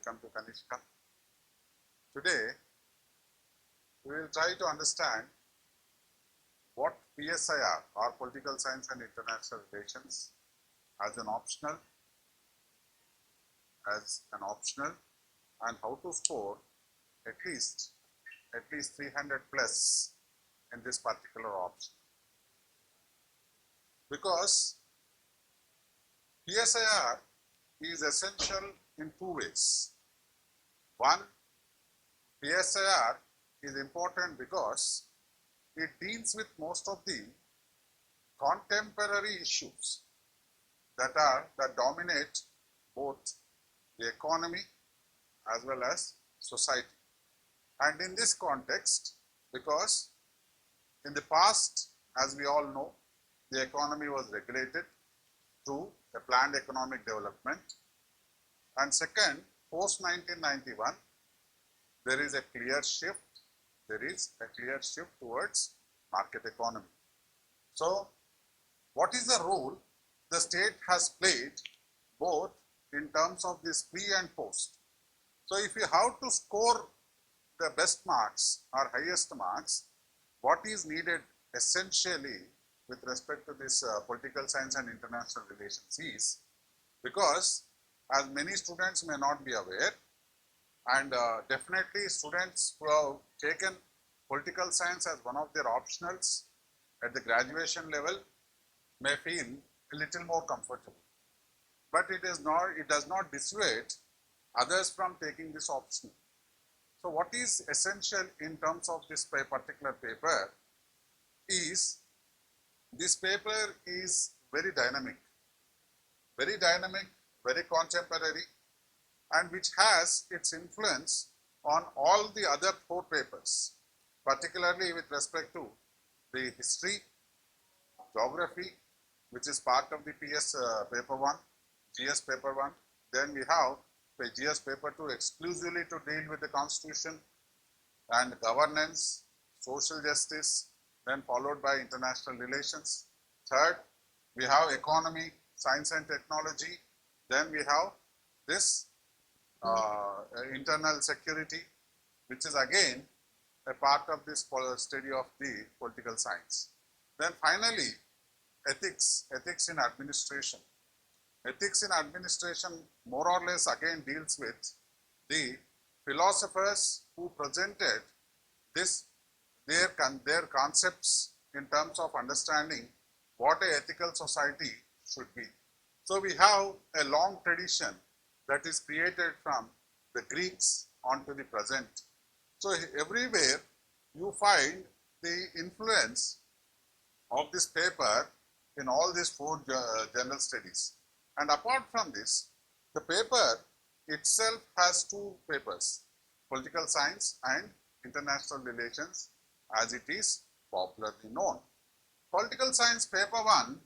welcome to Kanishka. Today, we will try to understand what PSIR or Political Science and International Relations as an optional and how to score at least 300 plus in this particular option. Because PSIR is essential in two ways. One, PSIR is important because it deals with most of the contemporary issues that dominate both the economy as well as society. And in this context, because in the past, as we all know, the economy was regulated through a planned economic development. And second, post 1991, there is a clear shift. There is a clear shift towards market economy. So, what is the role the state has played both in terms of this pre and post? So, if you have to score the best marks or highest marks, what is needed essentially with respect to this political science and international relations is, because as many students may not be aware, and definitely students who have taken political science as one of their optionals at the graduation level may feel a little more comfortable. But it does not dissuade others from taking this optional. So what is essential in terms of this particular paper is, this paper is very dynamic, very contemporary, and which has its influence on all the other four papers, particularly with respect to the history, geography, which is part of the PS paper 1, GS paper 1. Then we have the GS paper 2 exclusively to deal with the constitution and governance, social justice, then followed by international relations. Third, we have economy, science and technology. Then we have this internal security, which is again a part of this study of the political science. Then finally, ethics in administration. Ethics in administration more or less again deals with the philosophers who presented their concepts in terms of understanding what an ethical society should be. So we have a long tradition that is created from the Greeks onto the present. So everywhere you find the influence of this paper in all these four general studies. And apart from this, the paper itself has two papers, political science and international relations, as it is popularly known. Political science paper 1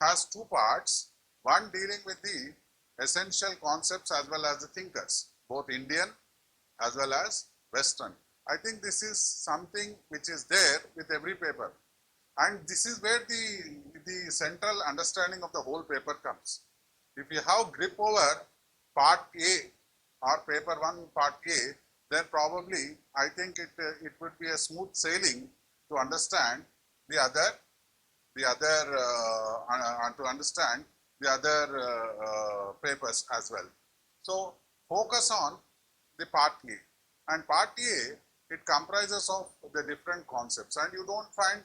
has two parts, one dealing with the essential concepts as well as the thinkers, both Indian as well as Western. I think this is something which is there with every paper, and this is where the central understanding of the whole paper comes. If you have grip over part A or paper 1 part A, then probably I think it would be a smooth sailing to understand the other papers as well. So focus on the part A, and part A, it comprises of the different concepts, and you don't find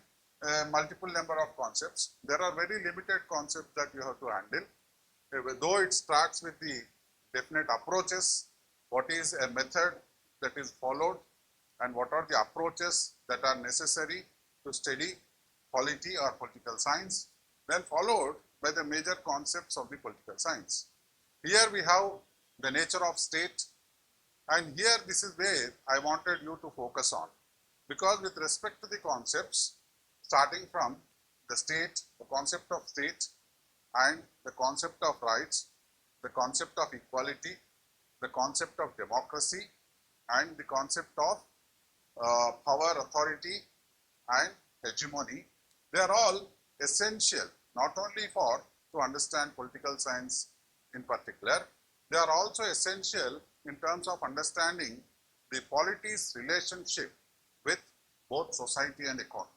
multiple number of concepts. There are very limited concepts that you have to handle. Though it starts with the definite approaches, what is a method that is followed and what are the approaches that are necessary to study polity or political science, then followed by the major concepts of the political science. Here we have the nature of state, and here this is where I wanted you to focus on, because with respect to the concepts, starting from the state, the concept of state, and the concept of rights, the concept of equality, the concept of democracy, and the concept of power, authority, and hegemony, they are all essential not only to understand political science in particular, they are also essential in terms of understanding the polity's relationship with both society and economy.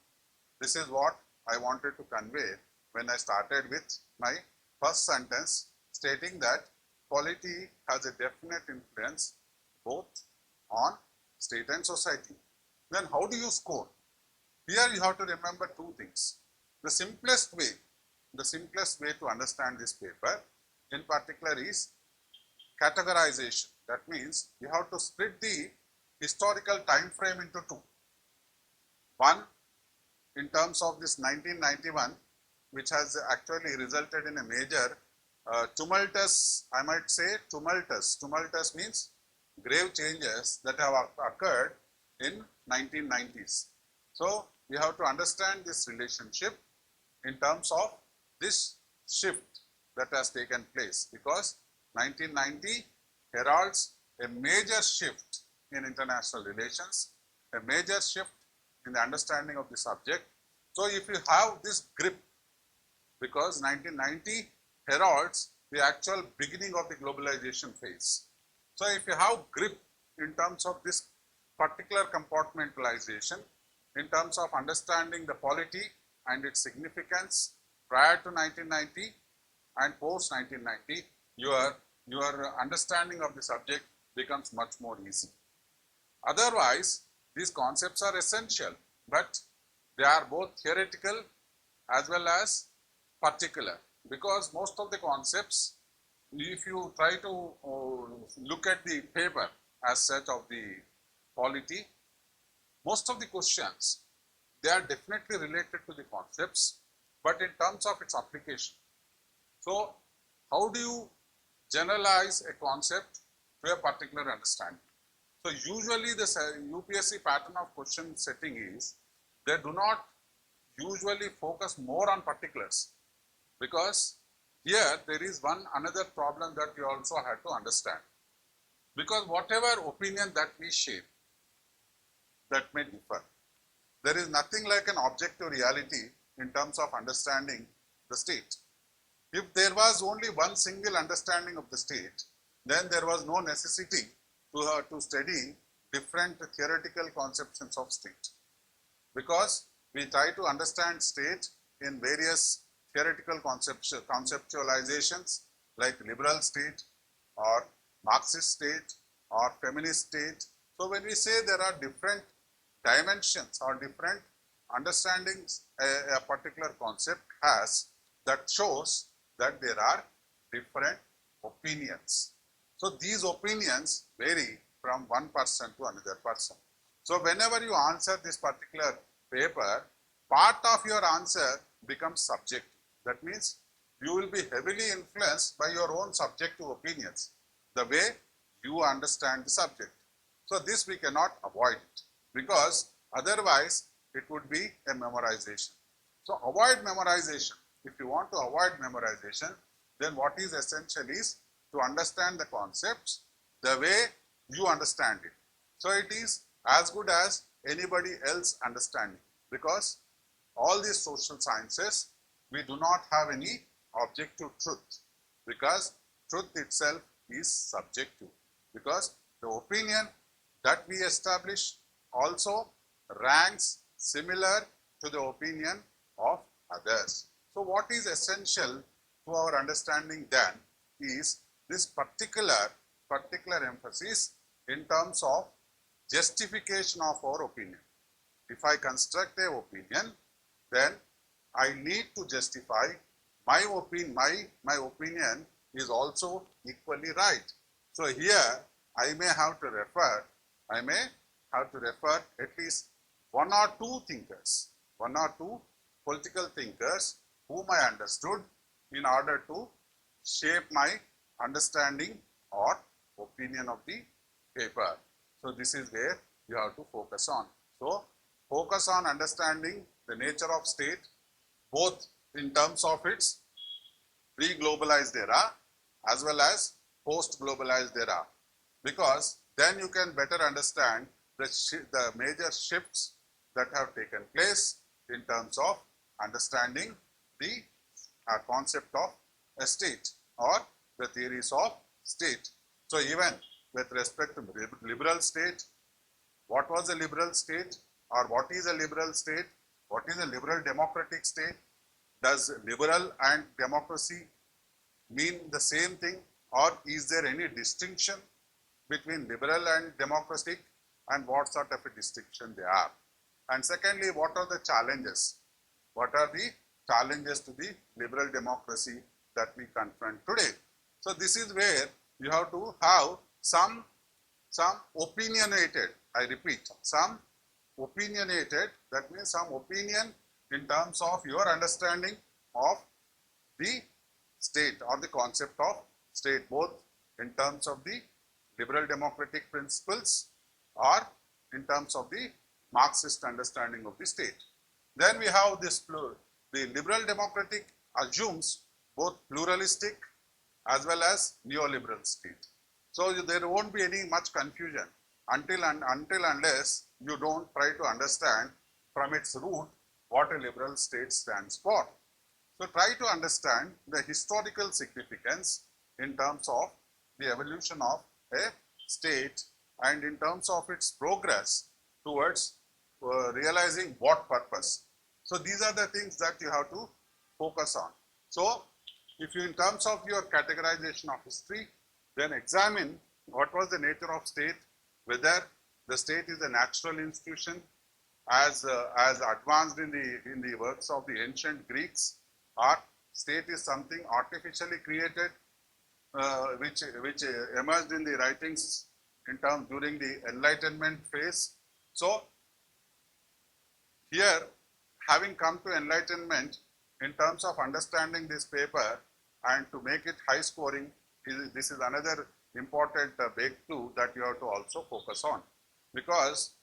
This is what I wanted to convey when I started with my first sentence stating that polity has a definite influence both on state and society. Then how do you score? Here you have to remember two things. The simplest way to understand this paper in particular is categorization. That means you have to split the historical time frame into two. One, in terms of this 1991, which has actually resulted in a major tumultuous, I might say tumultuous means grave changes that have occurred in 1990s. So we have to understand this relationship in terms of this shift that has taken place, because 1990 heralds a major shift in international relations, a major shift in the understanding of the subject. So if you have this grip, because 1990 heralds the actual beginning of the globalization phase. So if you have grip in terms of this particular compartmentalization, in terms of understanding the polity and its significance prior to 1990 and post 1990, your understanding of the subject becomes much more easy. Otherwise, these concepts are essential, but they are both theoretical as well as particular, because most of the concepts, if you try to look at the paper as such of the polity, most of the questions, they are definitely related to the concepts, but in terms of its application. So how do you generalize a concept to a particular understanding? So usually the UPSC pattern of question setting is, they do not usually focus more on particulars, because here there is another problem that we also have to understand. Because whatever opinion that we shape, that may differ. There is nothing like an objective reality in terms of understanding the state. If there was only one single understanding of the state, then there was no necessity to study different theoretical conceptions of state. Because we try to understand state in various theoretical conceptualizations like liberal state or Marxist state or feminist state. So when we say there are different dimensions or different understandings a particular concept has, that shows that there are different opinions. So these opinions vary from one person to another person. So whenever you answer this particular paper, part of your answer becomes subjective. That means you will be heavily influenced by your own subjective opinions, the way you understand the subject. So this we cannot avoid it, because otherwise it would be a memorization. So avoid memorization. If you want to avoid memorization, then what is essential is to understand the concepts the way you understand it. So it is as good as anybody else understanding, because all these social sciences, we do not have any objective truth, because truth itself is subjective, because the opinion that we establish also ranks similar to the opinion of others. So what is essential to our understanding then is this particular emphasis in terms of justification of our opinion. If I construct an opinion, then I need to justify my opinion. My opinion is also equally right. So here I may have to refer at least one or two thinkers, one or two political thinkers whom I understood in order to shape my understanding or opinion of the paper. So this is where you have to focus on. So focus on understanding the nature of state, both in terms of its pre-globalized era as well as post-globalized era, because then you can better understand the major shifts that have taken place in terms of understanding the concept of a state or the theories of state. So even with respect to liberal state. What was a liberal state, or what is a liberal state? What is a liberal democratic state? Does liberal and democracy mean the same thing, or is there any distinction between liberal and democratic, and what sort of a distinction they are? And secondly, what are the challenges? What are the challenges to the liberal democracy that we confront today? So this is where you have to have some opinionated, I repeat, some opinionated, that means some opinion in terms of your understanding of the state or the concept of state, both in terms of the liberal democratic principles or in terms of the Marxist understanding of the state. Then we have this, the liberal democratic assumes both pluralistic as well as neoliberal state. So there won't be any much confusion until unless you don't try to understand from its root what a liberal state stands for. So try to understand the historical significance in terms of the evolution of a state and in terms of its progress towards realizing what purpose. So these are the things that you have to focus on. So if you, in terms of your categorization of history, then examine what was the nature of state, whether the state is a natural institution as advanced in the works of the ancient Greeks, or state is something artificially created which emerged in the writings in terms during the Enlightenment phase. So here, having come to Enlightenment, in terms of understanding this paper and to make it high scoring, this is another important breakthrough that you have to also focus on, because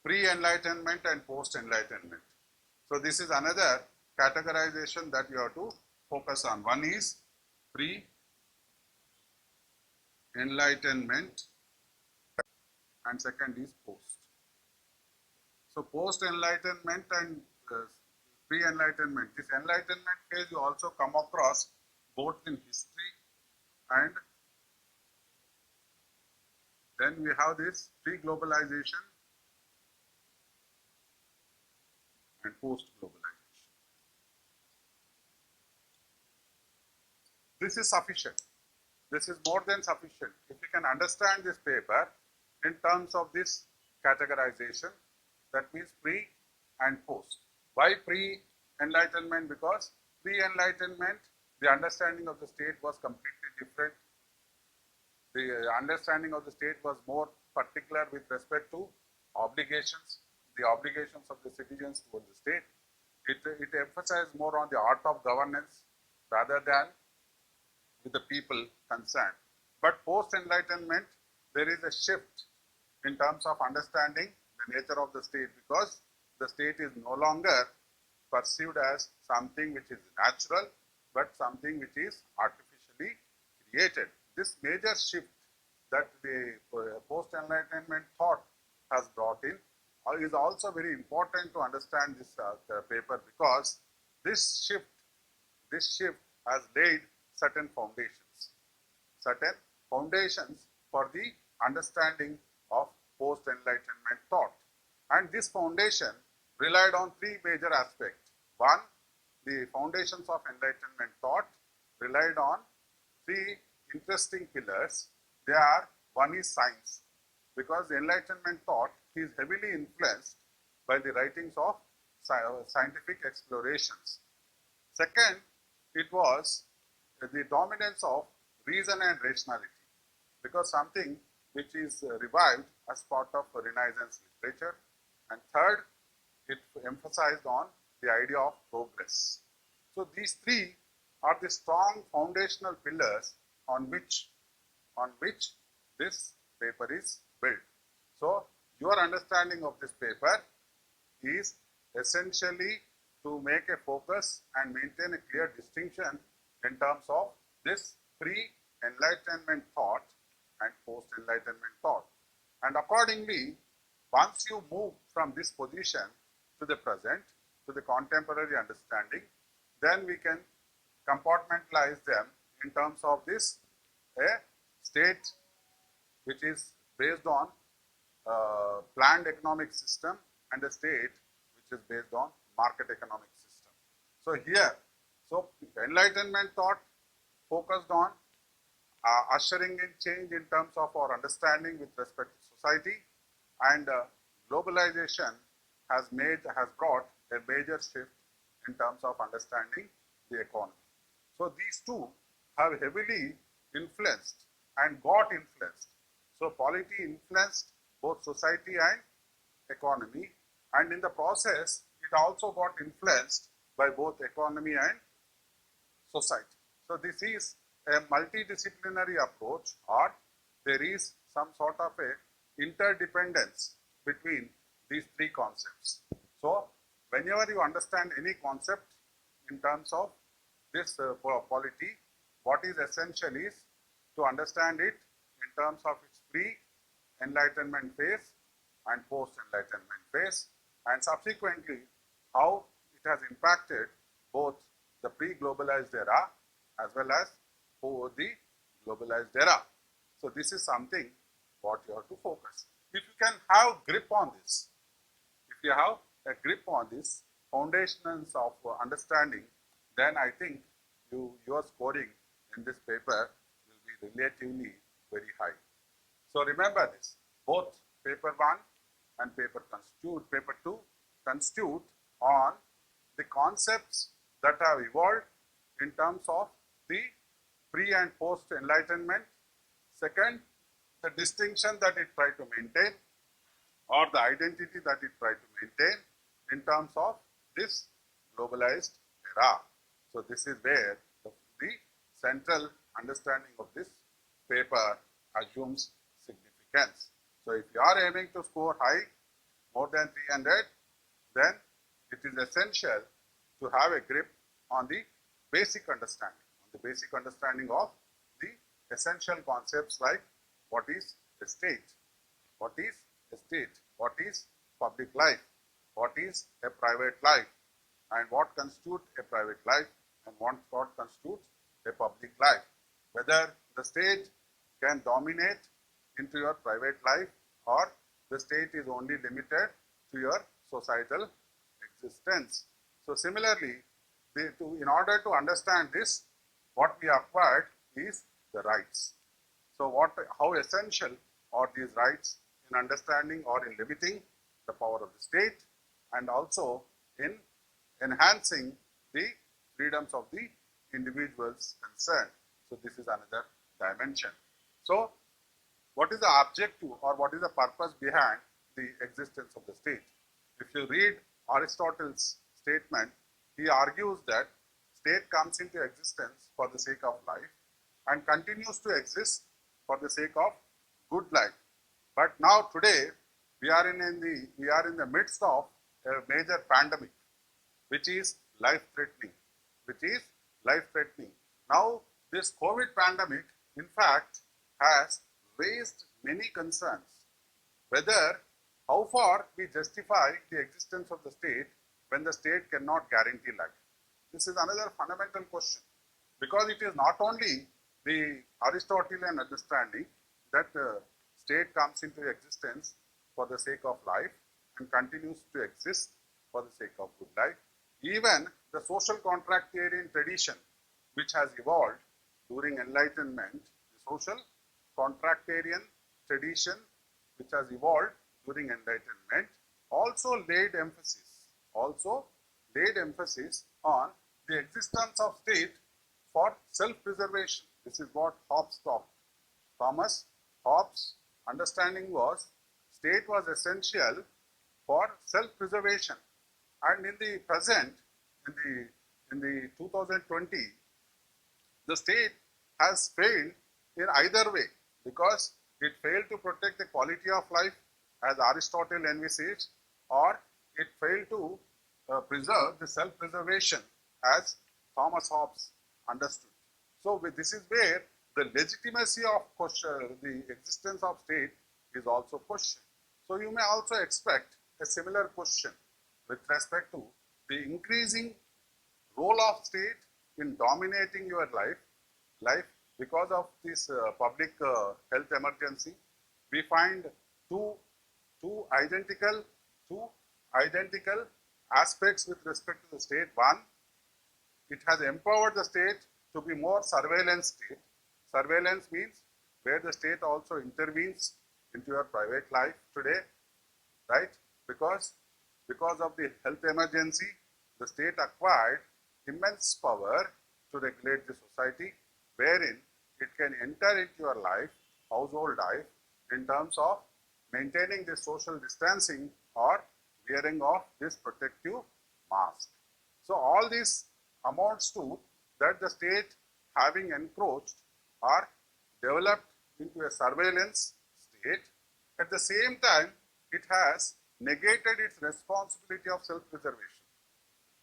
pre-Enlightenment and post-Enlightenment. So this is another categorization that you have to focus on. One is pre-Enlightenment and second is post. So post-Enlightenment and pre-Enlightenment, this Enlightenment phase you also come across both in history and then we have this pre-globalization and post-globalization. This is sufficient. This is more than sufficient. If you can understand this paper in terms of this categorization, that means pre and post. Why pre-Enlightenment? Because pre-Enlightenment, the understanding of the state was completely different. The understanding of the state was more particular with respect to obligations, the obligations of the citizens towards the state. It emphasized more on the art of governance rather than with the people concerned. But post-Enlightenment, there is a shift in terms of understanding the nature of the state, because the state is no longer perceived as something which is natural, but something which is artificially created. This major shift that the post-Enlightenment thought has brought in is also very important to understand this paper, because this shift has laid certain foundations for the understanding of post-Enlightenment thought. And this foundation relied on three major aspects. One, the foundations of Enlightenment thought relied on three interesting pillars. They are, one is science, because the Enlightenment thought is heavily influenced by the writings of scientific explorations. Second, it was the dominance of reason and rationality, because something which is revived as part of Renaissance literature. And third, it emphasized on the idea of progress. So these three are the strong foundational pillars on which this paper is built. So your understanding of this paper is essentially to make a focus and maintain a clear distinction in terms of this pre-Enlightenment thought and post-Enlightenment thought. And accordingly, once you move from this position to the present, to the contemporary understanding, then we can compartmentalize them in terms of this a state which is based on planned economic system, and a state which is based on market economic system. So here, Enlightenment thought focused on ushering in change in terms of our understanding with respect to society, and globalization has brought a major shift in terms of understanding the economy. So these two have heavily influenced and got influenced. So polity influenced both society and economy, and in the process it also got influenced by both economy and society. So this is a multidisciplinary approach, or there is some sort of a interdependence between these three concepts. So whenever you understand any concept in terms of this polity, what is essential is to understand it in terms of its pre-enlightenment phase and post-enlightenment phase, and subsequently how it has impacted both the pre-globalized era as well as over the globalized era. So this is something what you have to focus. If you can have grip on this, if you have a grip on this foundations of understanding, then I think your scoring in this paper will be relatively very high. So remember this, both paper 1 and paper 2 constitute on the concepts that have evolved in terms of the pre and post enlightenment. Second, the distinction that it tried to maintain, or the identity that it tried to maintain in terms of this globalized era. So this is where the central understanding of this paper assumes significance. So if you are aiming to score high, more than 300, then it is essential to have a grip on the basic understanding, of the essential concepts like what is a state, what is a state, what is public life, what is a private life, and what constitutes a private life, and what constitutes a public life. Whether the state can dominate into your private life, or the state is only limited to your societal existence. So similarly, in order to understand this, what we acquired is the rights. So how essential are these rights in understanding or in limiting the power of the state, and also in enhancing the freedoms of the individuals concerned. So this is another dimension. So what is the objective, or what is the purpose behind the existence of the state? If you read Aristotle's statement, he argues that state comes into existence for the sake of life and continues to exist for the sake of good life. But now today we are in the midst of a major pandemic, which is life-threatening. Now this COVID pandemic, in fact, has raised many concerns, whether how far we justify the existence of the state when the state cannot guarantee life. This is another fundamental question, because it is not only the Aristotelian understanding that state comes into existence for the sake of life and continues to exist for the sake of good life. Even the social contractarian tradition, which has evolved during Enlightenment, the social contractarian tradition which has evolved during Enlightenment, also laid emphasis on the existence of state for self-preservation. This is what Hobbes taught. Thomas Hobbes' understanding was state was essential for self-preservation, and in the present, in the 2020, the state has failed in either way, because it failed to protect the quality of life as Aristotle envisaged, or it failed to preserve the self-preservation as Thomas Hobbes understood. So this is where the legitimacy of the existence of state is also questioned. So you may also expect a similar question with respect to the increasing role of state in dominating your life because of this public health emergency, we find two identical aspects with respect to the state. One, it has empowered the state to be more surveillance state. Surveillance means where the state also intervenes into your private life today, right? Because of the health emergency, the state acquired immense power to regulate the society, wherein it can enter into your life, household life, in terms of maintaining the social distancing or wearing of this protective mask. So all this amounts to that the state having encroached or developed into a surveillance state. At the same time, it has negated its responsibility of self-preservation,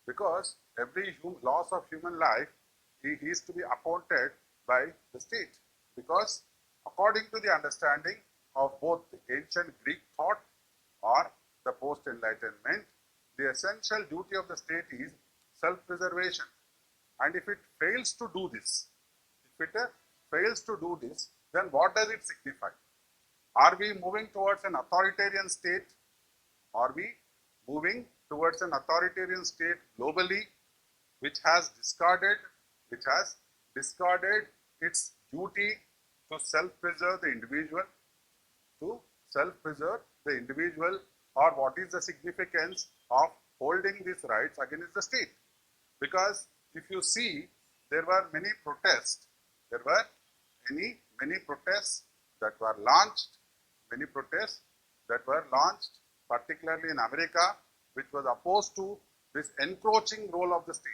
because every loss of human life is to be accounted by the state, because according to the understanding of both the ancient Greek thought or the post-enlightenment, the essential duty of the state is self-preservation. And if it fails to do this, then what does it signify? Are we moving towards an authoritarian state? Are we moving towards an authoritarian state globally, which has discarded its duty to self-preserve the individual, or what is the significance of holding these rights against the state? Because if you see, there were many protests that were launched, particularly in America, which was opposed to this encroaching role of the state.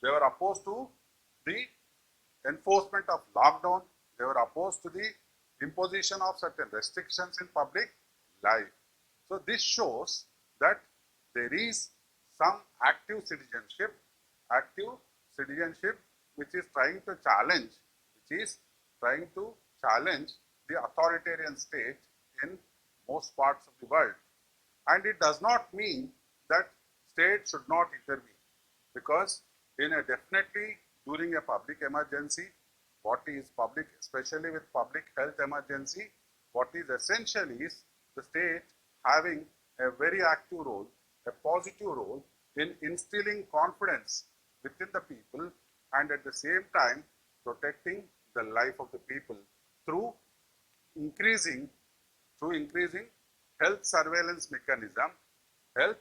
They were opposed to the enforcement of lockdown. They were opposed to the imposition of certain restrictions in public life. So this shows that there is some active citizenship which is trying to challenge the authoritarian state in most parts of the world. And it does not mean that state should not intervene, because definitely during a public emergency, what is public, especially with public health emergency, what is essential is the state having a very active role, a positive role in instilling confidence within the people, and at the same time protecting the life of the people through increasing health surveillance mechanism, right,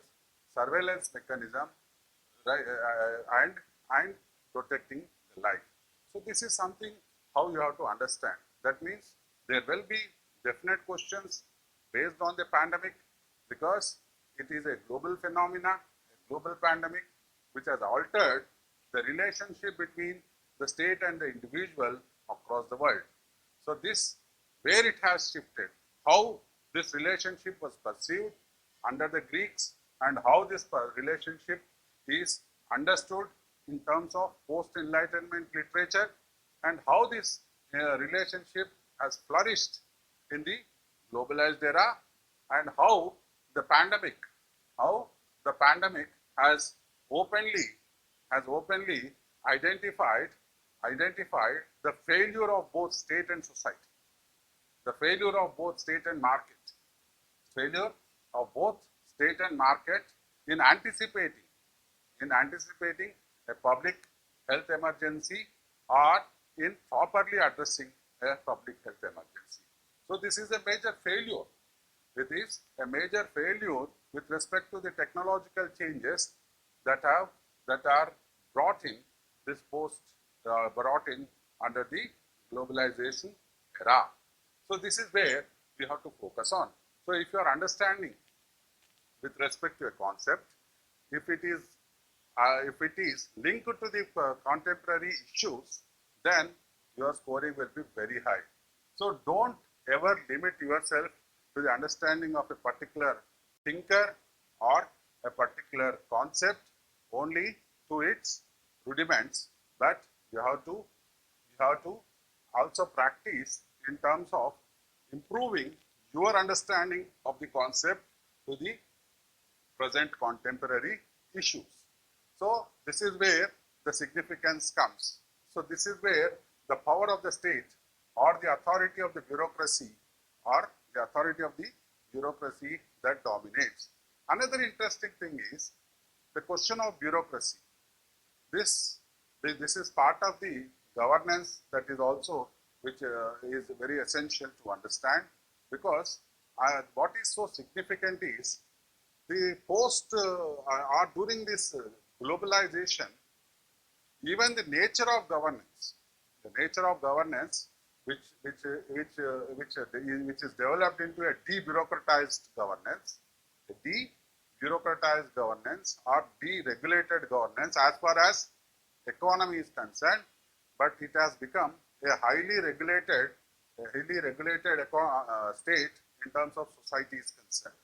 and protecting the life. So this is something how you have to understand. That means there will be definite questions based on the pandemic, because it is a global phenomena, a global pandemic, which has altered the relationship between the state and the individual across the world. So this, where it has shifted, how this relationship was perceived under the Greeks, and how this relationship is understood in terms of post-enlightenment literature, and how this relationship has flourished in the globalized era, and how the pandemic has openly identified the failure of both state and society, the failure of both state and market, in anticipating a public health emergency, or in properly addressing a public health emergency. So this is a major failure. It is a major failure with respect to the technological changes that are brought in under the globalization era. So this is where we have to focus on. So if you are understanding with respect to a concept, if it is linked to the contemporary issues, then your scoring will be very high. So don't ever limit yourself to the understanding of a particular thinker or a particular concept only to its rudiments, but you have to also practice in terms of improving your understanding of the concept to the present contemporary issues. So this is where the significance comes. So this is where the power of the state or the authority of the bureaucracy or the authority of the bureaucracy that dominates. Another interesting thing is the question of bureaucracy. This is part of the governance that is also which is very essential to understand, because what is so significant is the post or during this globalization, even the nature of governance, which is developed into a debureaucratized governance, a debureaucratized governance or deregulated governance as far as economy is concerned, but it has become a highly regulated state in terms of society is concerned.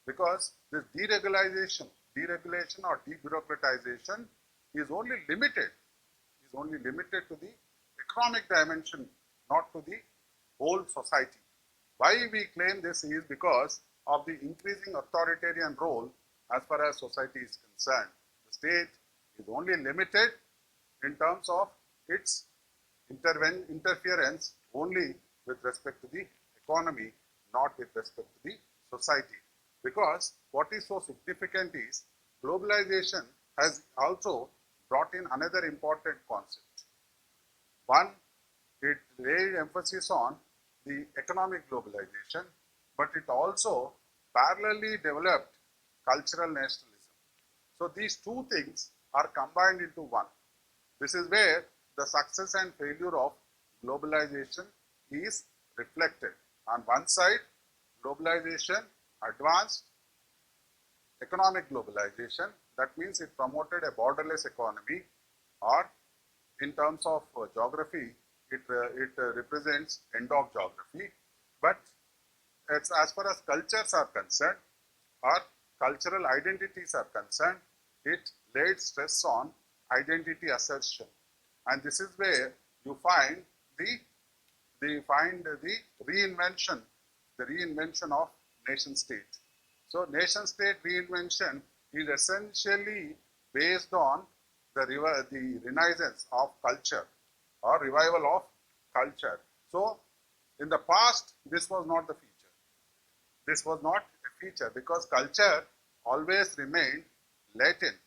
Because this deregulation or debureaucratization is only limited to the economic dimension, not to the whole society. Why we claim this is because of the increasing authoritarian role as far as society is concerned. The state is only limited in terms of its interference only with respect to the economy, not with respect to the society. Because what is so significant is globalization has also brought in another important concept. One, it laid emphasis on the economic globalization, but it also parallelly developed cultural nationalism. So these two things are combined into one. This is where the success and failure of globalization is reflected. On one side, globalization advanced economic globalization. That means it promoted a borderless economy, or in terms of geography, it represents end of geography. But as far as cultures are concerned, or cultural identities are concerned, it laid stress on identity assertion. And this is where you find the reinvention of nation state. So nation state reinvention is essentially based on the renaissance of culture or revival of culture. So in the past, this was not the feature. This was not a feature because culture always remained latent.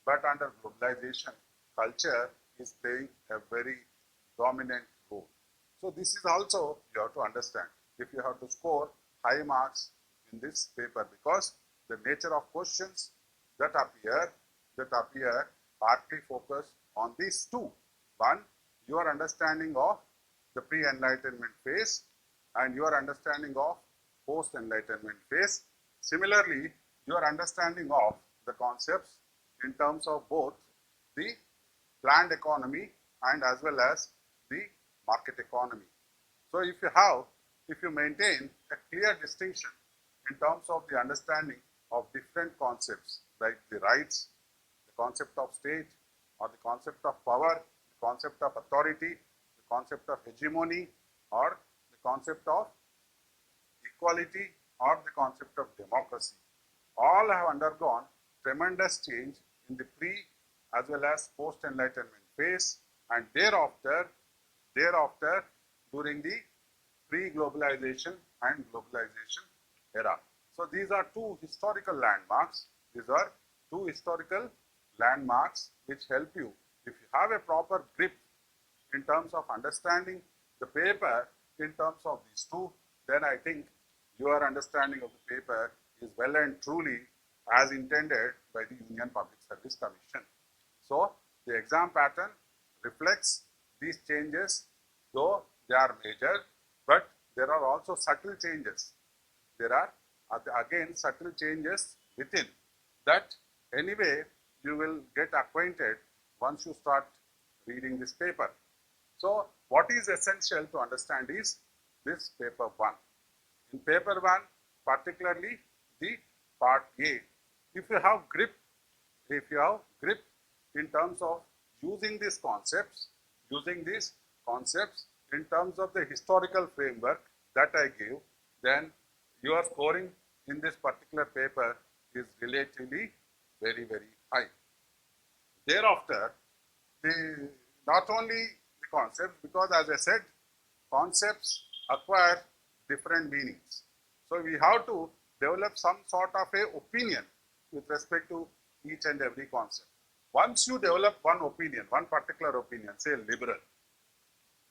But under globalization, culture is playing a very dominant role. So this is also you have to understand if you have to score high marks in this paper, because the nature of questions that appear partly focus on these two. One, your understanding of the pre-enlightenment phase and your understanding of post-enlightenment phase. Similarly, your understanding of the concepts in terms of both the planned economy and as well as the market economy. So if you maintain a clear distinction in terms of the understanding of different concepts like the rights, the concept of state, or the concept of power, the concept of authority, the concept of hegemony, or the concept of equality, or the concept of democracy, all have undergone tremendous change in the pre as well as post-enlightenment phase, and thereafter during the pre-globalization and globalization era. So these are two historical landmarks. These are two historical landmarks which help you. If you have a proper grip in terms of understanding the paper in terms of these two, then I think your understanding of the paper is well and truly as intended by the Union Public Service Commission. So the exam pattern reflects these changes, though they are major, but there are also subtle changes. There are again subtle changes within that. Anyway, you will get acquainted once you start reading this paper. So what is essential to understand is this paper 1. In paper 1, particularly the part A, if you have grip in terms of using these concepts in terms of the historical framework that I gave, then your scoring in this particular paper is relatively very, very high. Thereafter, not only the concepts, because as I said, concepts acquire different meanings. So we have to develop some sort of a opinion with respect to each and every concept. Once you develop one opinion, one particular opinion, say liberal.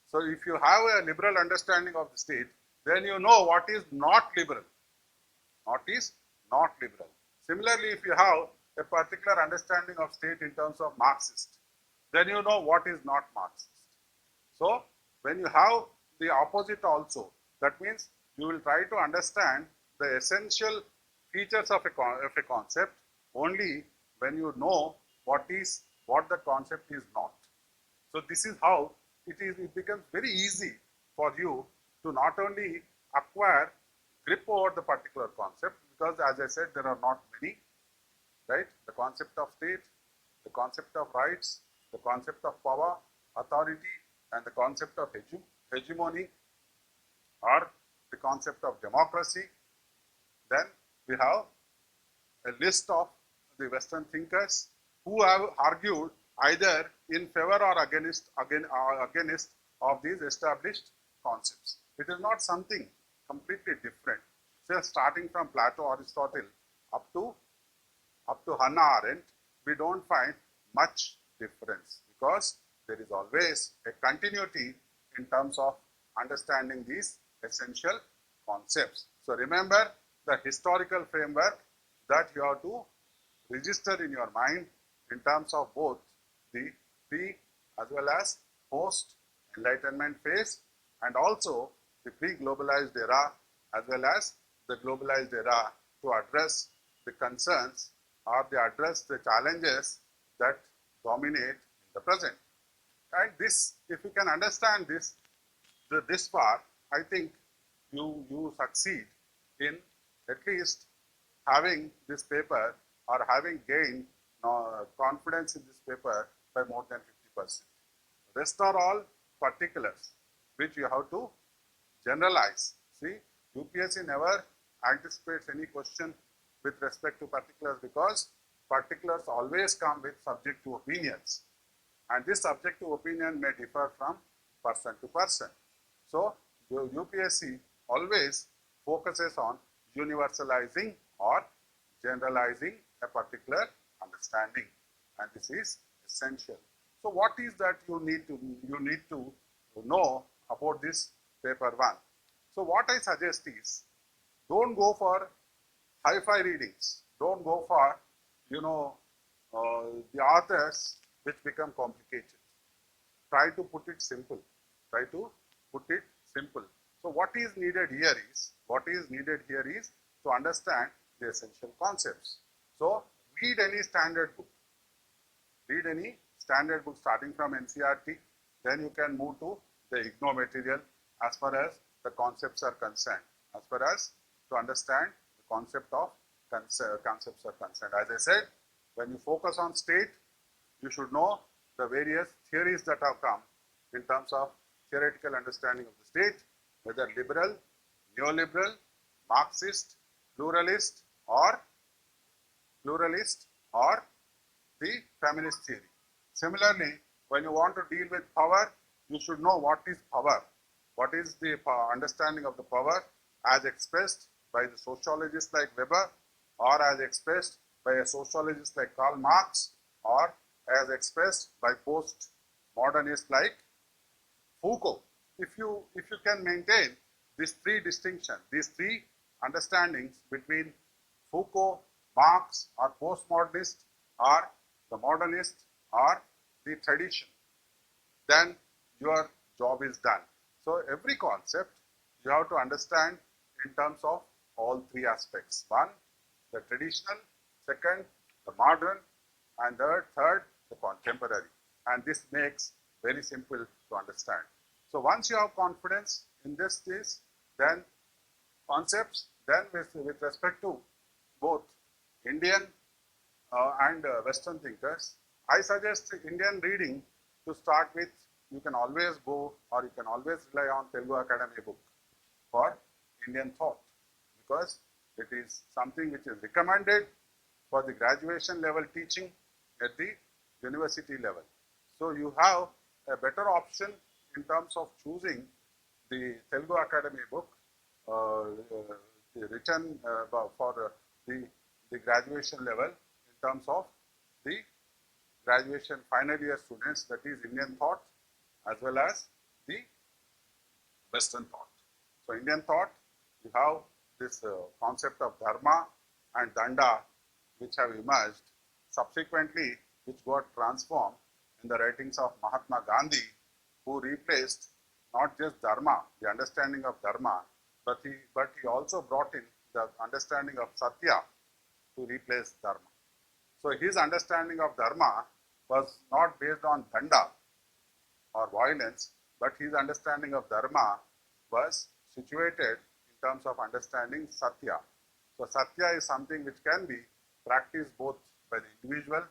So if you have a liberal understanding of the state, then you know what is not liberal. What is not liberal. Similarly, if you have a particular understanding of state in terms of Marxist, then you know what is not Marxist. So when you have the opposite also, that means you will try to understand the essential features of a concept only when you know what the concept is not. So this is how it becomes very easy for you to not only acquire grip over the particular concept, because as I said, there are not many, right? The concept of state, the concept of rights, the concept of power, authority, and the concept of hegemony, or the concept of democracy. Then we have a list of the Western thinkers who have argued either in favor or against of these established concepts. It is not something completely different. Say starting from Plato, Aristotle up to Hannah Arendt, we don't find much difference because there is always a continuity in terms of understanding these essential concepts. So remember the historical framework that you have to register in your mind in terms of both the pre as well as post Enlightenment phase, and also the pre-globalized era as well as the globalized era, to address the concerns or they address the challenges that dominate in the present. And this, if you can understand this far, I think you succeed in at least having this paper or having gained confidence in this paper by more than 50%. Rest are all particulars which you have to generalize. See, UPSC never anticipates any question with respect to particulars because particulars always come with subjective opinions, and this subjective opinion may differ from person to person. So UPSC always focuses on universalizing or generalizing a particular understanding, and this is essential. So what is that you need to know about this paper 1? So what I suggest is, don't go for hi-fi readings. Don't go for the authors which become complicated. Try to put it simple. Try to put it simple. So what is needed here is to understand the essential concepts. So read any standard book. Read any standard book starting from NCERT. Then you can move to the IGNOU material as far as the concepts are concerned. As far as to understand the concepts are concerned. As I said, when you focus on state, you should know the various theories that have come in terms of theoretical understanding of the state, whether liberal, neoliberal, Marxist, pluralist, or the feminist theory. Similarly, when you want to deal with power, you should know what is power. What is the understanding of the power as expressed by the sociologists like Weber, or as expressed by a sociologist like Karl Marx, or as expressed by post-modernists like Foucault. If you can maintain these three distinctions, these three understandings between Foucault, Marx, or postmodernist, or the modernist, or the tradition, then your job is done. So every concept you have to understand in terms of all three aspects. One, the traditional; second, the modern; and third, the contemporary. And this makes very simple to understand. So once you have confidence in this, then concepts, then with respect to both Indian and Western thinkers, I suggest Indian reading to start with. You can always go, or you can always rely on Telugu Academy book for Indian thought, because it is something which is recommended for the graduation level teaching at the university level. So you have a better option in terms of choosing the Telugu Academy book written for the graduation level in terms of the graduation final year students, that is Indian thought as well as the Western thought. So Indian thought, you have this concept of dharma and danda which have emerged subsequently, which got transformed in the writings of Mahatma Gandhi, who replaced not just dharma, the understanding of dharma, but he also brought in the understanding of satya to replace dharma. So his understanding of dharma was not based on danda or violence, but his understanding of dharma was situated in terms of understanding satya. So satya is something which can be practiced both by the individual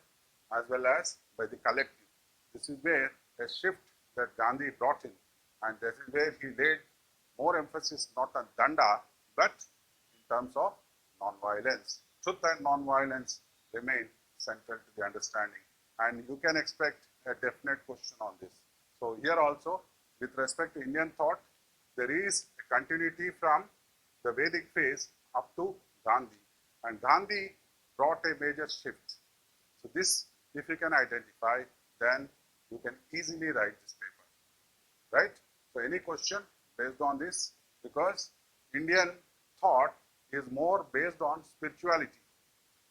as well as by the collective. This is where a shift that Gandhi brought in, and this is where he laid more emphasis not on danda but in terms of non-violence. Truth and non-violence remain central to the understanding, and you can expect a definite question on this. So here also, with respect to Indian thought, there is a continuity from the Vedic phase up to Gandhi, and Gandhi brought a major shift. So this, if you can identify, then you can easily write this paper, right? So any question based on this, because Indian thought is more based on spirituality,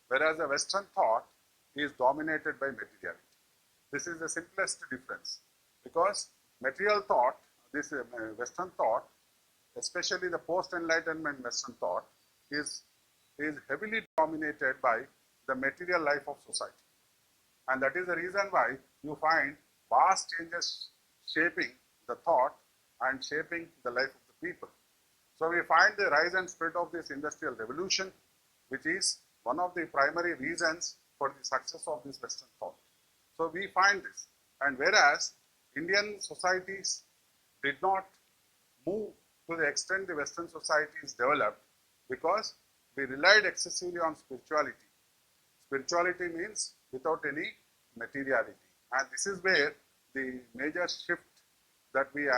whereas the Western thought is dominated by materiality. This is the simplest difference, because material thought, this Western thought, especially the post-enlightenment Western thought, is heavily dominated by the material life of society. And that is the reason why you find vast changes shaping the thought and shaping the life of the people. So we find the rise and spread of this industrial revolution, which is one of the primary reasons for the success of this Western thought. So we find this, and whereas Indian societies did not move to the extent the Western societies developed, because we relied excessively on spirituality. Spirituality means without any materiality, and this is where the major shift that we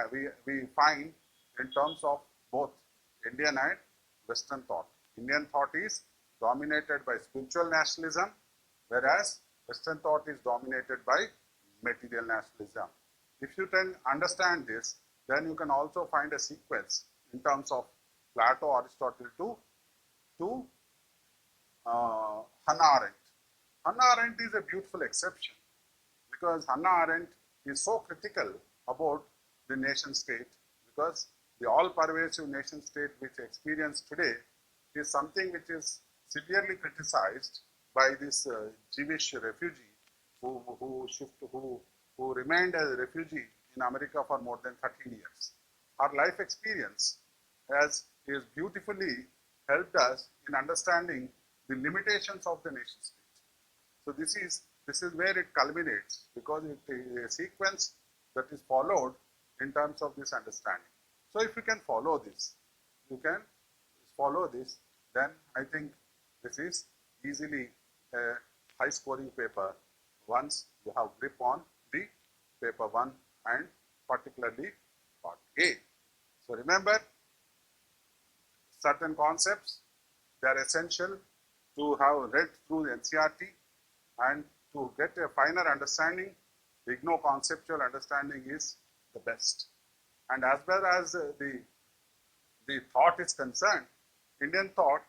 find in terms of both Indian and Western thought. Indian thought is dominated by spiritual nationalism, whereas Western thought is dominated by material nationalism. If you can understand this, then you can also find a sequence in terms of Plato, Aristotle to Hannah Arendt. Hannah Arendt is a beautiful exception, because Hannah Arendt is so critical about the nation state, because the all-pervasive nation state which we experience today is something which is severely criticized by this Jewish refugee who remained as a refugee in America for more than 13 years. Her life experience is beautifully helped us in understanding the limitations of the nation state. So this is where it culminates, because it is a sequence that is followed in terms of this understanding. So if you can follow this, then I think this is easily a high scoring paper once you have grip on the paper 1 and particularly part A. So remember, certain concepts, they are essential to have read through the NCERT, and to get a finer understanding, the IGNOU conceptual understanding is the best. And as well as the thought is concerned, Indian thought,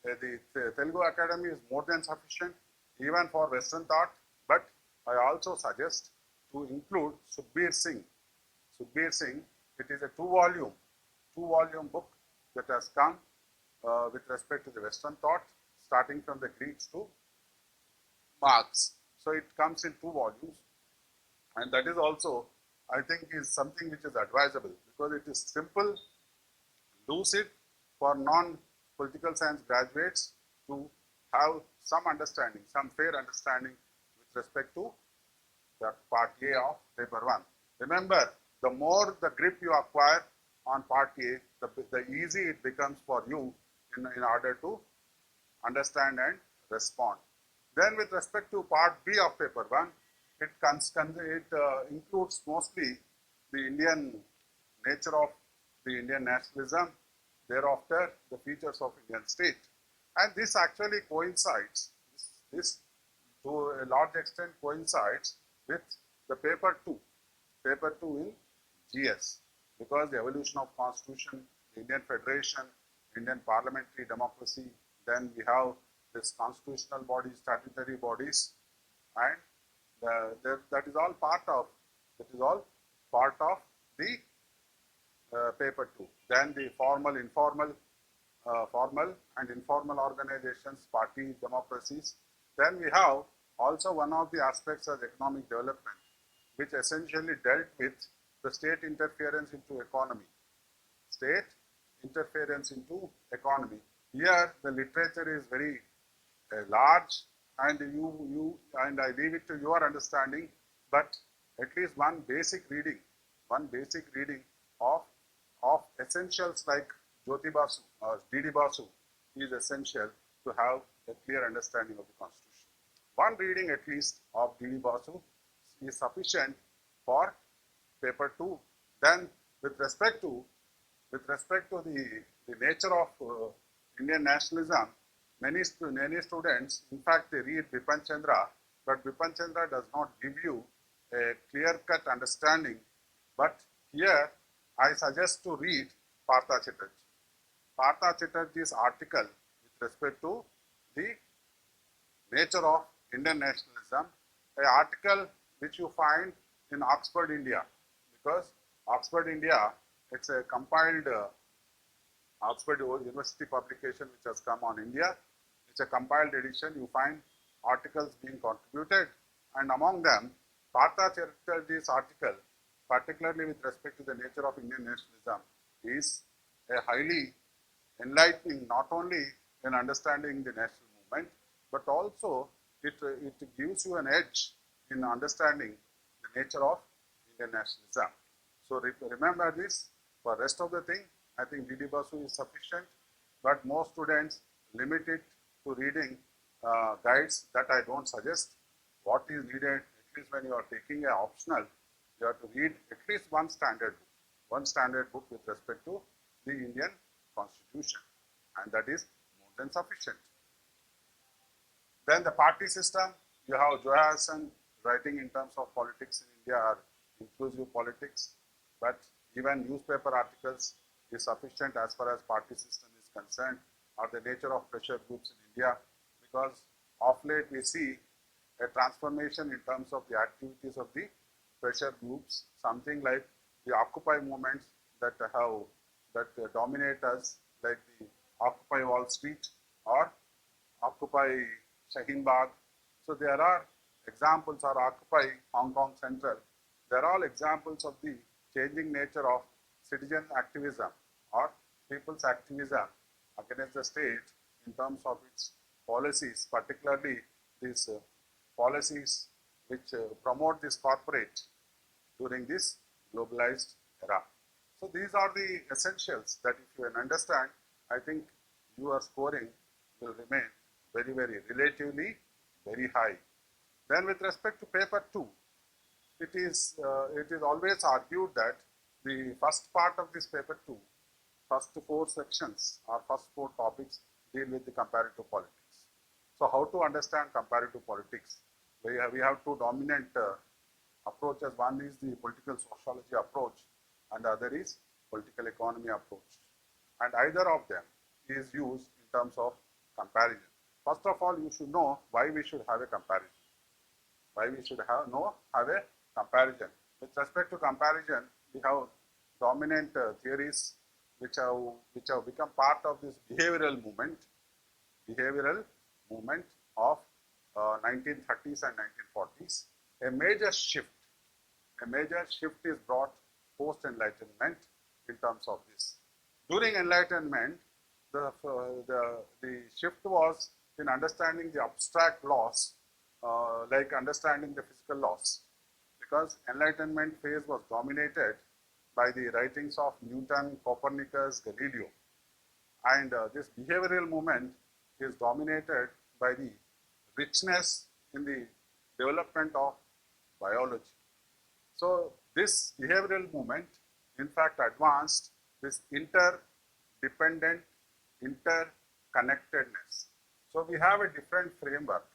the Telugu Academy is more than sufficient even for Western thought, but I also suggest to include Sukhbir Singh. Sukhbir Singh, it is a two-volume book that has come with respect to the Western thought, starting from the Greeks to Marx. So it comes in 2 volumes, and that is also, I think, is something which is advisable, because it is simple, lucid for non-political science graduates to have some understanding, some fair understanding with respect to the part A of paper 1. Remember, the more the grip you acquire on part A, the easy it becomes for you in order to understand and respond. Then with respect to part B of paper 1, it includes mostly the Indian nature of the Indian nationalism, thereafter the features of Indian state. And this actually coincides, this to a large extent coincides with the paper 2 in GS, because the evolution of constitution, the Indian federation, Indian parliamentary democracy, then we have this constitutional bodies, statutory bodies, and that is all part of the paper 2. Then the formal and informal organizations, party democracies. Then we have also one of the aspects of economic development, which essentially dealt with the state interference into economy. State interference into economy. Here the literature is very large, and I leave it to your understanding, but at least one basic reading of essentials like Jyoti Basu or D.D. Basu is essential to have a clear understanding of the constitution. One reading at least of D.D. Basu is sufficient for paper 2. Then with respect to the nature of Indian nationalism, many students, in fact, they read Bipan Chandra, but Bipan Chandra does not give you a clear-cut understanding. But here, I suggest to read Partha Chatterjee. Partha Chatterjee's article with respect to the nature of Indian nationalism, an article which you find in Oxford, India, because Oxford, India, it's a compiled Oxford University publication which has come on India. It's a compiled edition. You find articles being contributed, and among them, Partha Chatterjee's article, particularly with respect to the nature of Indian nationalism, is a highly enlightening, not only in understanding the national movement, but also it gives you an edge in understanding the nature of Indian nationalism. So remember this. For rest of the thing, I think D.D. Basu is sufficient, but most students limit it to reading guides that I don't suggest. What is needed, at least when you are taking an optional, you have to read at least one standard book with respect to the Indian Constitution, and that is more than sufficient. Then the party system, you have Johansson writing in terms of politics in India or inclusive politics, but even newspaper articles is sufficient as far as party system is concerned, or the nature of pressure groups in India, because of late we see a transformation in terms of the activities of the pressure groups, something like the Occupy movements that dominate us, like the Occupy Wall Street or Occupy Shaheen Bagh. So there are examples, or Occupy Hong Kong Central. They are all examples of the changing nature of citizen activism or people's activism against the state in terms of its policies, particularly these policies which promote this corporate during this globalized era. So these are the essentials that if you can understand, I think your scoring will remain very, very relatively very high. Then with respect to paper 2, it is always argued that the first part of this paper 2, first 4 sections or first 4 topics deal with the comparative politics. So how to understand comparative politics? We have 2 dominant approaches. One is the political sociology approach, and the other is political economy approach. And either of them is used in terms of comparison. First of all, you should know why we should have a comparison. Why we should have a comparison. With respect to comparison, we have dominant theories which have become part of this behavioral movement of 1930s and 1940s. A major shift is brought post-enlightenment in terms of this. During enlightenment, the shift was in understanding the abstract laws, like understanding the physical laws, because enlightenment phase was dominated by the writings of Newton, Copernicus, Galileo, and this behavioral movement is dominated by the richness in the development of biology. So this behavioral movement in fact advanced this interdependent interconnectedness. So we have a different framework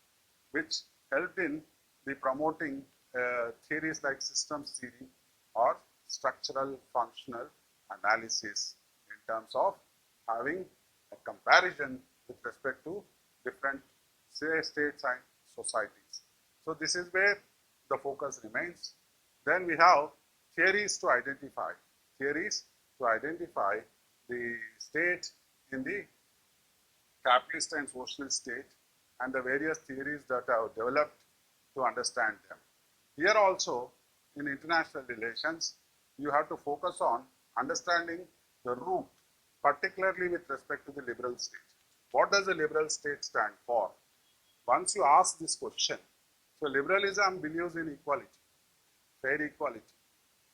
which helped in the promoting theories like systems theory or structural functional analysis in terms of having a comparison with respect to different states and societies. So this is where the focus remains. Then we have theories to identify the state in the capitalist and socialist state and the various theories that are developed to understand them. Here also in international relations, you have to focus on understanding the root, particularly with respect to the liberal state. What does the liberal state stand for? Once you ask this question, so liberalism believes in equality, fair equality.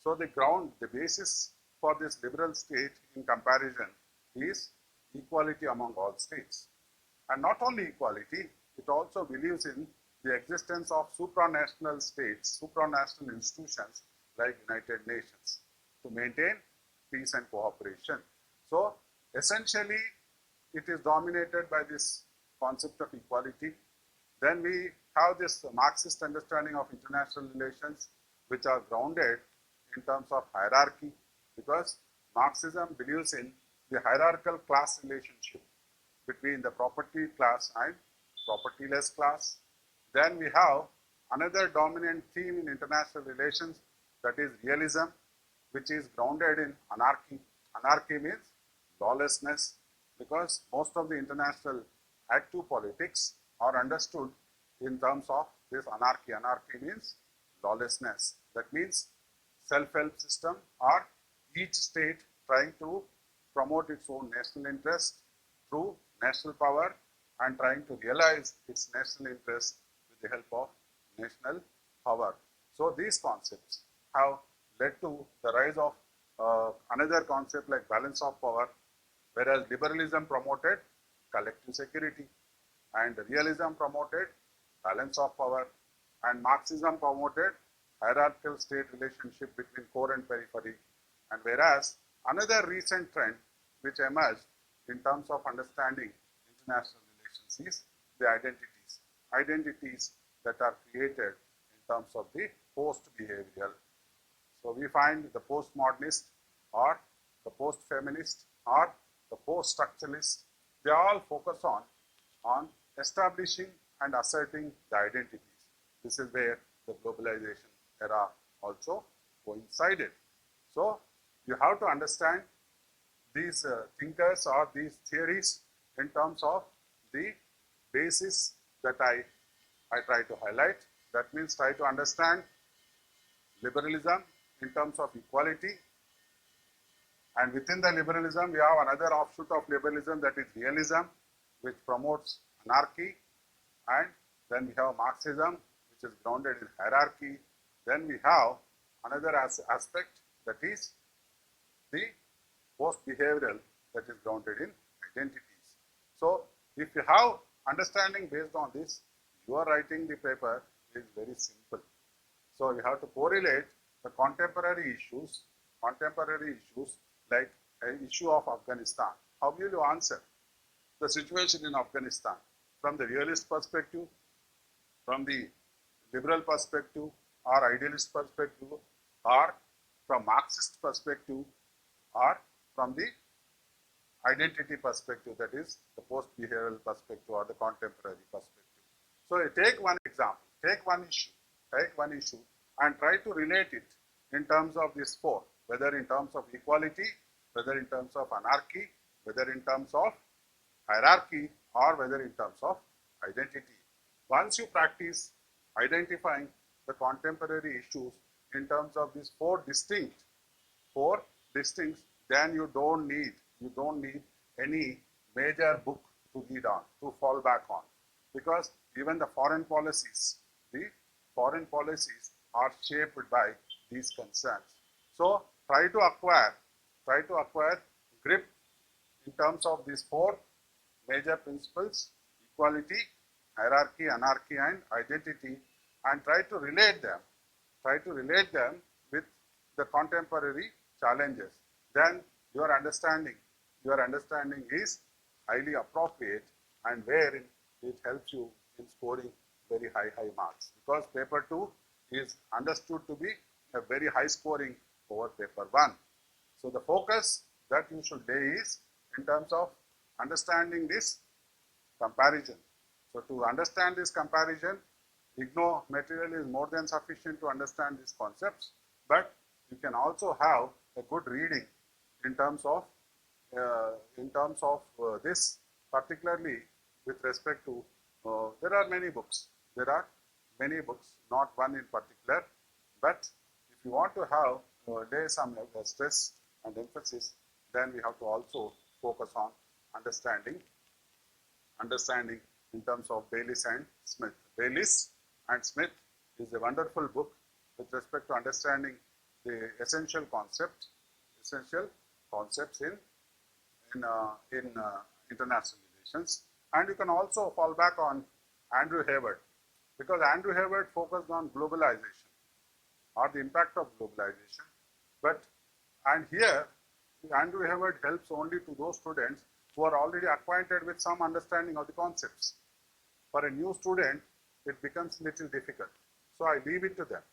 So the basis for this liberal state in comparison is equality among all states. And not only equality, it also believes in the existence of supranational states, supranational institutions like United Nations to maintain peace and cooperation. So essentially, it is dominated by this concept of equality. Then we have this Marxist understanding of international relations, which are grounded in terms of hierarchy, because Marxism believes in the hierarchical class relationship between the property class and propertyless class. Then we have another dominant theme in international relations, that is realism, which is grounded in anarchy. Anarchy means lawlessness, because most of the international active politics are understood in terms of this anarchy. Anarchy means lawlessness. That means self-help system or each state trying to promote its own national interest through national power and trying to realize its national interest with the help of national power. So these concepts have led to the rise of another concept like balance of power, whereas liberalism promoted collective security and realism promoted balance of power, and Marxism promoted hierarchical state relationship between core and periphery. And whereas another recent trend which emerged in terms of understanding international relations is the identities that are created in terms of the post-behavioral. So we find the postmodernist or the post-feminist or the post-structuralist, they all focus on establishing and asserting the identities. This is where the globalization era also coincided. So you have to understand these thinkers or these theories in terms of the basis that I try to highlight. That means try to understand liberalism in terms of equality, and within the liberalism we have another offshoot of liberalism, that is realism, which promotes anarchy, and then we have Marxism, which is grounded in hierarchy. Then we have another aspect, that is the post-behavioral, that is grounded in identities. So if you have understanding based on this, your writing the paper is very simple. So you have to correlate the contemporary issues like an issue of Afghanistan. How will you answer the situation in Afghanistan from the realist perspective, from the liberal perspective or idealist perspective, or from Marxist perspective, or from the identity perspective, that is the post-behavioral perspective or the contemporary perspective. So you take one example, take one issue and try to relate it in terms of these four, whether in terms of equality, whether in terms of anarchy, whether in terms of hierarchy, or whether in terms of identity. Once you practice identifying the contemporary issues in terms of these four distinct, then you don't need any major book to read on, to fall back on, because even the foreign policies are shaped by these concerns. So try to acquire grip in terms of these four major principles: equality, hierarchy, anarchy, and identity, and try to relate them with the contemporary challenges, then your understanding is highly appropriate, and wherein it helps you in scoring very high marks, because paper 2 is understood to be a very high scoring over paper 1. So the focus that you should lay is in terms of understanding this comparison. So to understand this comparison, IGNOU material is more than sufficient to understand these concepts, but you can also have a good reading in terms of this, particularly with respect to there are many books, not one in particular, but if you want to have lay some stress and emphasis, then we have to also focus on understanding in terms of Baylis and Smith. Baylis and Smith is a wonderful book with respect to understanding the essential concepts in international relations. And you can also fall back on Andrew Hayward, because Andrew Hayward focused on globalization or the impact of globalization. And here Andrew Hayward helps only to those students who are already acquainted with some understanding of the concepts. For a new student, it becomes little difficult. So I leave it to them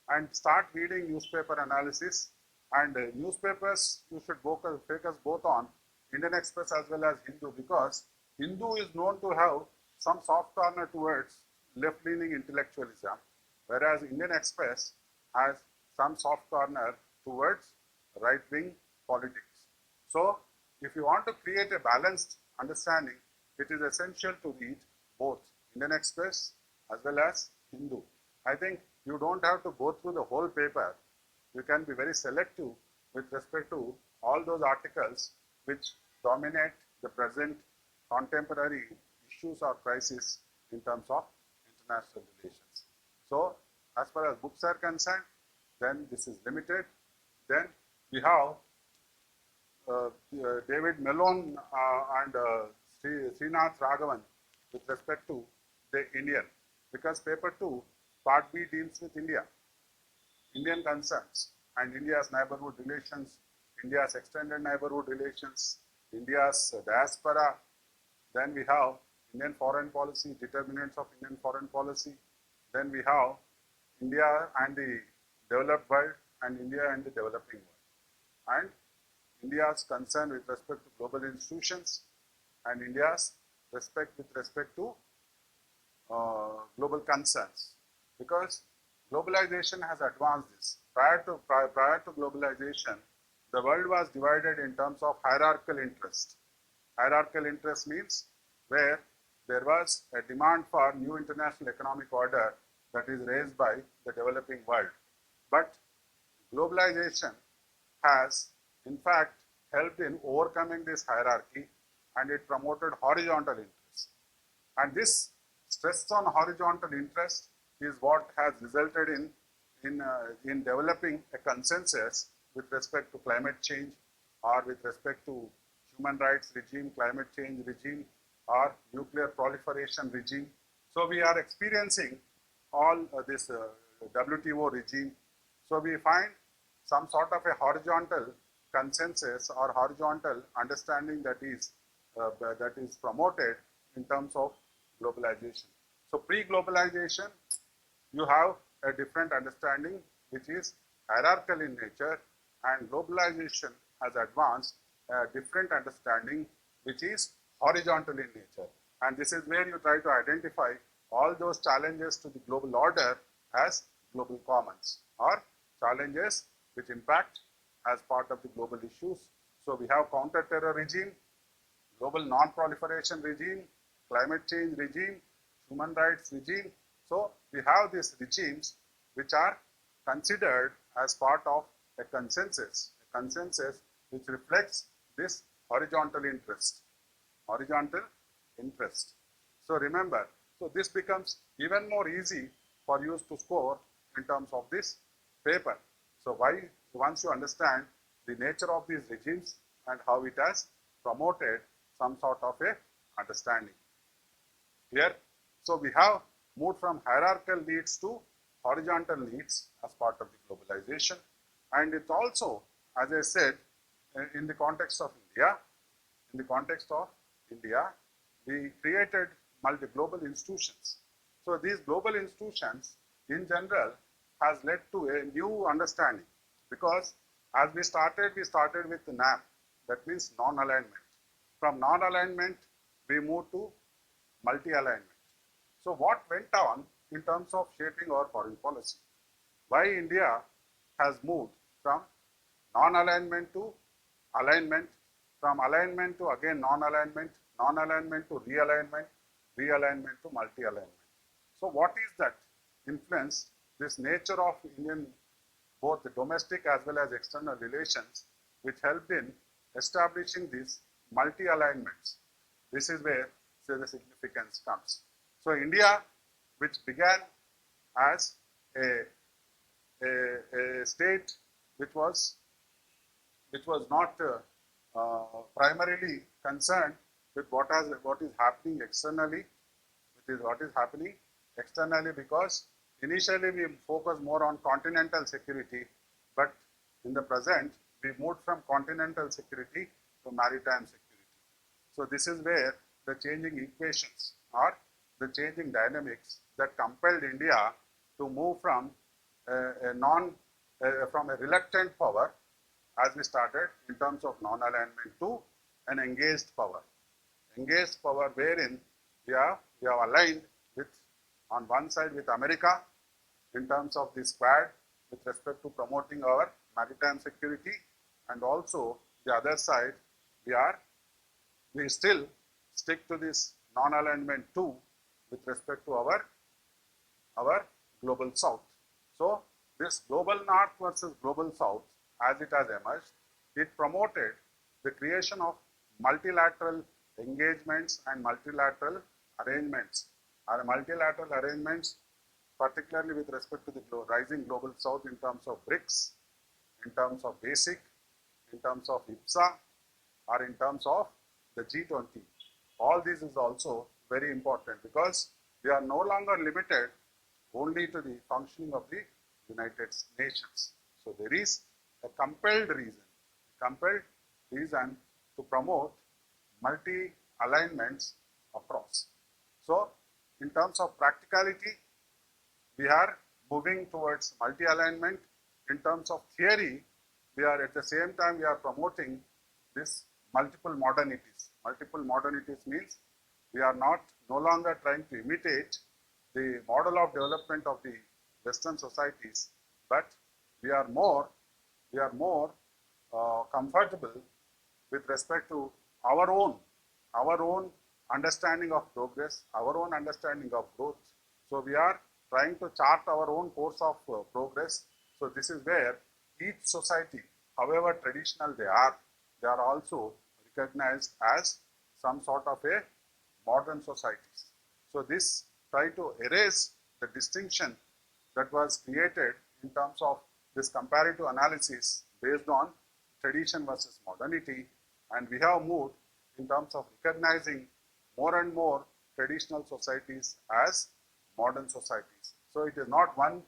and start reading newspaper analysis. And newspapers, you should focus both on Indian Express as well as Hindu, because Hindu is known to have some soft corner towards left-leaning intellectualism, whereas Indian Express has some soft corner towards right-wing politics. So if you want to create a balanced understanding, it is essential to read both Indian Express as well as Hindu. I think you don't have to go through the whole paper. You can be very selective with respect to all those articles which dominate the present contemporary issues or crises in terms of international relations. So as far as books are concerned, then this is limited. Then we have David Mellon and Srinath Raghavan with respect to the Indian, because paper 2 part B deals with Indian concerns and India's neighborhood relations, India's extended neighborhood relations, India's diaspora. Then we have Indian foreign policy, determinants of Indian foreign policy. Then we have India and the developed world and India and the developing world, and India's concern with respect to global institutions and India's with respect to global concerns, because globalization has advanced this. Prior to globalization, the world was divided in terms of hierarchical interest. Hierarchical interest means where there was a demand for new international economic order that is raised by the developing world. But globalization has in fact helped in overcoming this hierarchy, and it promoted horizontal interest. And this stress on horizontal interest is what has resulted in developing a consensus with respect to climate change, or with respect to human rights regime, climate change regime, or nuclear proliferation regime. So we are experiencing all this WTO regime. So we find some sort of a horizontal consensus or horizontal understanding that is promoted in terms of globalization. So pre-globalization, you have a different understanding which is hierarchical in nature, and globalization has advanced a different understanding which is horizontal in nature. And this is where you try to identify all those challenges to the global order as global commons, or challenges which impact as part of the global issues. So we have counter-terror regime, global non-proliferation regime, climate change regime, human rights regime. So we have these regimes which are considered as part of a consensus which reflects this horizontal interest. So remember, so this becomes even more easy for you to score in terms of this paper. So once you understand the nature of these regimes and how it has promoted some sort of a understanding. Clear? So we have moved from hierarchical needs to horizontal needs as part of the globalization, and it also as I said, in the context of India, we created global institutions. So these global institutions in general has led to a new understanding, because as we started with NAM, that means non-alignment. From non-alignment, we moved to multi-alignment. So what went on in terms of shaping our foreign policy? Why India has moved from non-alignment to alignment, from alignment to again non-alignment, non-alignment to realignment, realignment to multi-alignment. So what is that influence, this nature of Indian, both the domestic as well as external relations, which helped in establishing these multi-alignments? This is where, say, the significance comes. So India, which began as a state which was not primarily concerned with what is happening externally, because initially we focused more on continental security, but in the present we moved from continental security to maritime security. So this is where the changing equations or the changing dynamics that compelled India to move from from a reluctant power, as we started in terms of non-alignment, to an engaged power. Engaged power wherein we have aligned with, on one side with America in terms of the Quad with respect to promoting our maritime security, and also the other side we still stick to this non-alignment too with respect to our global south. So this global north versus global south, as it has emerged, it promoted the creation of multilateral engagements and multilateral arrangements. Multilateral arrangements, particularly with respect to the rising global south in terms of BRICS, in terms of BASIC, in terms of IPSA, or in terms of the G20. All this is also very important, because we are no longer limited only to the functioning of the United Nations. So there is a compelled reason to promote multi-alignments across. So in terms of practicality, we are moving towards multi-alignment. In terms of theory, we are at the same time we are promoting this multiple modernities. Multiple modernities means we are no longer trying to imitate the model of development of the Western societies, but we are more comfortable with respect to our own understanding of progress, our own understanding of growth. So we are trying to chart our own course of progress. So this is where each society, however traditional they are also recognized as some sort of a modern societies. So this try to erase the distinction that was created in terms of this comparative analysis based on tradition versus modernity, and we have moved in terms of recognizing more and more traditional societies as modern societies. So it is not one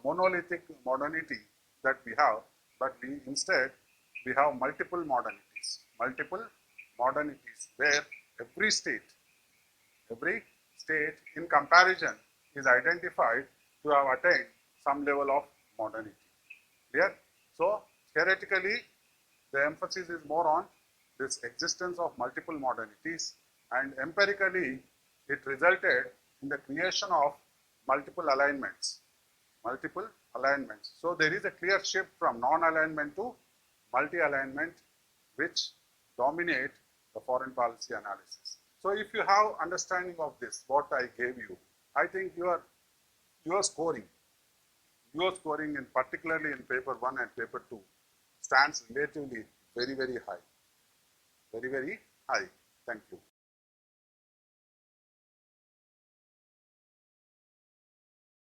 monolithic modernity that we have, but instead we have multiple modernities where every state in comparison is identified to have attained some level of modernity. Clear? So theoretically, the emphasis is more on this existence of multiple modernities, and empirically it resulted in the creation of multiple alignments. So there is a clear shift from non-alignment to multi-alignment, which dominate the foreign policy analysis. So if you have understanding of this, what I gave you, I think your scoring in particularly in paper 1 and paper 2 stands relatively very, very high. Very, very high. Thank you.